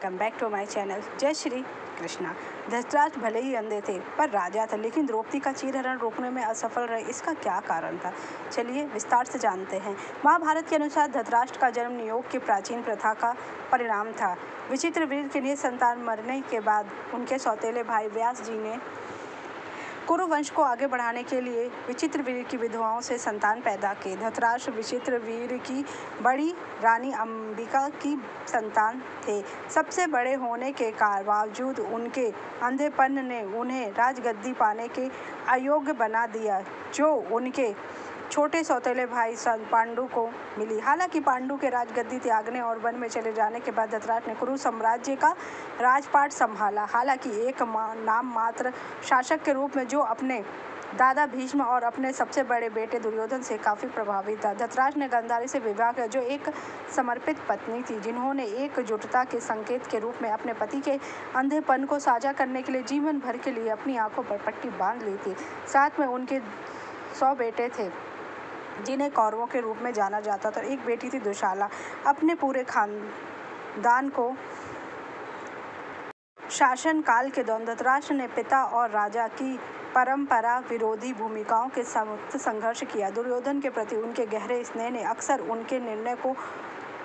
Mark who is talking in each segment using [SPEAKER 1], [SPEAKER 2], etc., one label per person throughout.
[SPEAKER 1] Welcome back to my channel. जय श्री कृष्णा। धृतराष्ट्र भले ही अंधे थे पर राजा था, लेकिन द्रौपदी का चीरहरण रोकने में असफल रहे। इसका क्या कारण था? चलिए विस्तार से जानते हैं। महाभारत के अनुसार धृतराष्ट्र का जन्म नियोग की प्राचीन प्रथा का परिणाम था। विचित्रवीर्य के लिए संतान मरने के बाद उनके सौतेले भाई व्यास जी ने कुरु वंश को आगे बढ़ाने के लिए विचित्रवीर्य की विधवाओं से संतान पैदा की। धृतराष्ट्र विचित्रवीर्य की बड़ी रानी अंबिका की संतान थे। सबसे बड़े होने के बावजूद उनके अंधेपन ने उन्हें राजगद्दी पाने के अयोग्य बना दिया, जो उनके छोटे सौतेले भाई पांडु को मिली। हालांकि पांडु के राजगद्दी त्यागने और वन में चले जाने के बाद धृतराष्ट्र ने कुरु साम्राज्य का राजपाट संभाला। हालांकि एक नाम मात्र शासक के रूप में, जो अपने दादा भीष्म और अपने सबसे बड़े बेटे दुर्योधन से काफी प्रभावित था। धृतराष्ट्र ने गांधारी से विवाह किया, जो एक समर्पित पत्नी थी, जिन्होंने एकजुटता के संकेत के रूप में अपने पति के अंधेपन को साझा करने के लिए जीवन भर के लिए अपनी आंखों पर पट्टी बांध ली थी। साथ में उनके 100 बेटे थे, जिन्हें कौरवों के रूप में जाना जाता था। एक बेटी थी दुशाला। अपने पूरे खानदान को शासन काल के दौरान धृतराष्ट्र ने पिता और राजा की परंपरा विरोधी भूमिकाओं के साथ संघर्ष किया। दुर्योधन के प्रति उनके गहरे स्नेह ने अक्सर उनके निर्णय को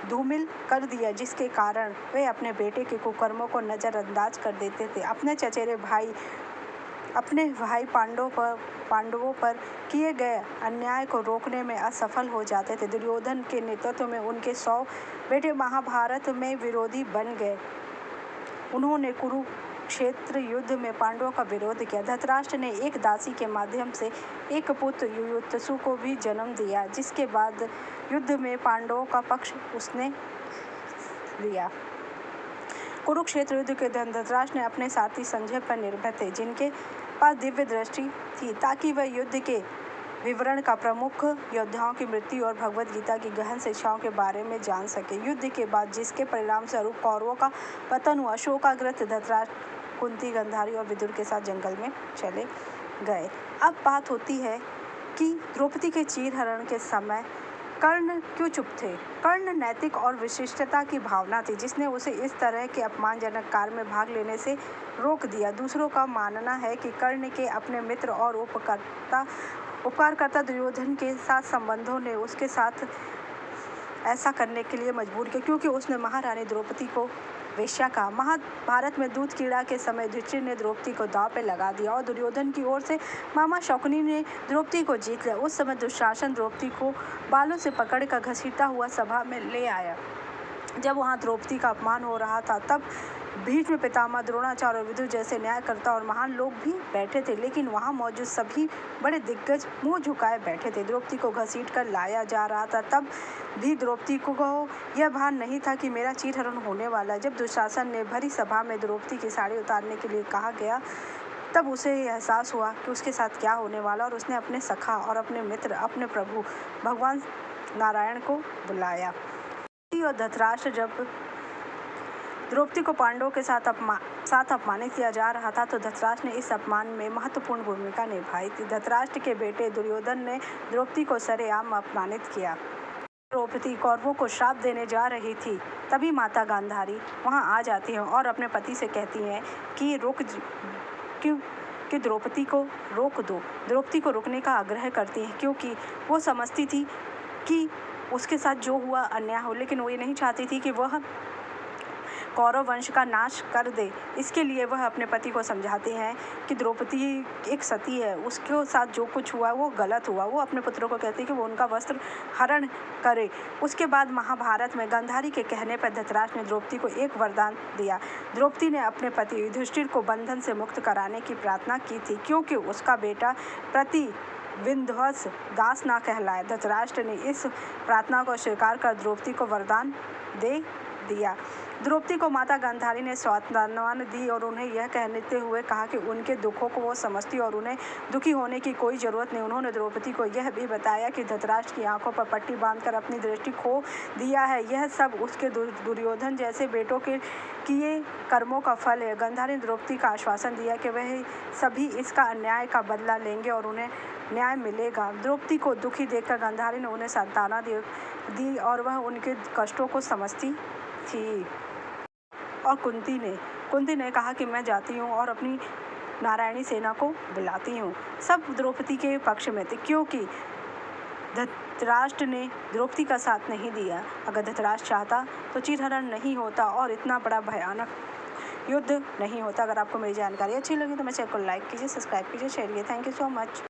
[SPEAKER 1] धूमिल कर दिया, जिसके कारण वे अपने बेटे के कुकर्मों को नजरअंदाज कर देते थे। अपने भाई पांडवों पर किए गए अन्याय को रोकने में असफल हो जाते थे। दुर्योधन के नेतृत्व में उनके 100 बेटे महाभारत में विरोधी बन गए। उन्होंने कुरुक्षेत्र युद्ध में पांडवों का विरोध किया। धृतराष्ट्र ने एक दासी के माध्यम से एक पुत्र युयुत्सु को भी जन्म दिया, जिसके बाद युद्ध में पांडवों का पक्ष उसने लिया। कुरुक्षेत्र युद्ध के दौरान धृतराष्ट्र ने अपने सारथी संजय पर निर्भर थे, जिनके पास दिव्य दृष्टि थी, ताकि वह युद्ध के विवरण का प्रमुख योद्धाओं की मृत्यु और भगवद गीता की गहन शिक्षाओं के बारे में जान सके। युद्ध के बाद जिसके परिणाम स्वरूप कौरवों का पतन हुआ, शोकाग्रस्त धृतराष्ट्र कुंती, गांधारी और विदुर के साथ जंगल में चले गए। अब बात होती है कि द्रौपदी के चीरहरण के समय कर्ण क्यों चुप थे। कर्ण नैतिक और विशिष्टता की भावना थी, जिसने उसे इस तरह के अपमानजनक कार्य में भाग लेने से रोक दिया। दूसरों का मानना है कि कर्ण के अपने मित्र और उपकारकर्ता दुर्योधन के साथ संबंधों ने उसके साथ ऐसा करने के लिए मजबूर किया, क्योंकि उसने महारानी द्रौपदी को वेश्या कहा। महाभारत में दूध कीड़ा के समय युधिष्ठिर ने द्रौपदी को दांव पे लगा दिया और दुर्योधन की ओर से मामा शकुनी ने द्रौपदी को जीत लिया। उस समय दुशासन द्रौपदी को बालों से पकड़कर घसीटता हुआ सभा में ले आया। जब वहां द्रौपदी का अपमान हो रहा था, तब भीष्म पितामह, द्रोणाचार्य और विदुर जैसे न्यायकर्ता और महान लोग भी बैठे थे, लेकिन वहां मौजूद सभी बड़े दिग्गज मुंह झुकाए बैठे थे। द्रौपदी को घसीट कर लाया जा रहा था, तब भी द्रौपदी को यह भान नहीं था कि मेरा चीरहरण होने वाला। जब दुशासन ने भरी सभा में द्रौपदी की साड़ी उतारने के लिए कहा गया, तब उसे एहसास हुआ कि उसके साथ क्या होने वाला, और उसने अपने सखा और अपने मित्र, अपने प्रभु भगवान नारायण को बुलाया। और धृतराष्ट्र जब द्रौपदी को पांडवों के साथ अपमानित किया जा रहा था, तो धृतराष्ट्र ने इस अपमान में महत्वपूर्ण भूमिका निभाई थी। धृतराष्ट्र के बेटे दुर्योधन ने द्रौपदी को सरेआम अपमानित किया। द्रौपदी कौरवों को श्राप देने जा रही थी, तभी माता गांधारी वहां आ जाती है और अपने पति से कहती हैं कि द्रौपदी को रोक दो। द्रौपदी को रोकने का आग्रह करती है, क्योंकि वो समझती थी कि उसके साथ जो हुआ अन्याय हो, लेकिन वो ये नहीं चाहती थी कि वह कौरव वंश का नाश कर दे। इसके लिए वह अपने पति को समझाती हैं कि द्रौपदी एक सती है, उसके साथ जो कुछ हुआ वो गलत हुआ। वो अपने पुत्रों को कहती है कि वो उनका वस्त्र हरण करे। उसके बाद महाभारत में गांधारी के कहने पर धृतराष्ट्र ने द्रौपदी को एक वरदान दिया। द्रौपदी ने अपने पति युधिष्ठिर को बंधन से मुक्त कराने की प्रार्थना की थी, क्योंकि उसका बेटा प्रतिविंध्वस दास ना कहलाए। धृतराष्ट्र ने इस प्रार्थना को स्वीकार कर द्रौपदी को वरदान दे दिया। द्रौपदी को माता गांधारी ने सांत्वना दी और उन्हें यह कहते हुए कहा कि उनके दुखों को वो समझती और उन्हें दुखी होने की कोई जरूरत नहीं। उन्होंने द्रौपदी को यह भी बताया कि धृतराष्ट्र की आंखों पर पट्टी बांधकर अपनी दृष्टि खो दिया है, यह सब उसके दुर्योधन जैसे बेटों के किए कर्मों का फल है। गांधारी ने द्रौपदी का आश्वासन दिया कि वह सभी इसका अन्याय का बदला लेंगे और उन्हें न्याय मिलेगा। द्रौपदी को दुखी देखकर गांधारी ने उन्हें सांत्वना दी और वह उनके कष्टों को समझती थी और कुंती ने कहा कि मैं जाती हूँ और अपनी नारायणी सेना को बुलाती हूँ। सब द्रौपदी के पक्ष में थे क्योंकि धृतराष्ट्र ने द्रौपदी का साथ नहीं दिया। अगर धृतराष्ट्र चाहता तो चीरहरण नहीं होता और इतना बड़ा भयानक युद्ध नहीं होता। अगर आपको मेरी जानकारी अच्छी लगी तो मेरे चैनल को लाइक कीजिए, सब्सक्राइब कीजिए, शेयर कीजिए। Thank you so much.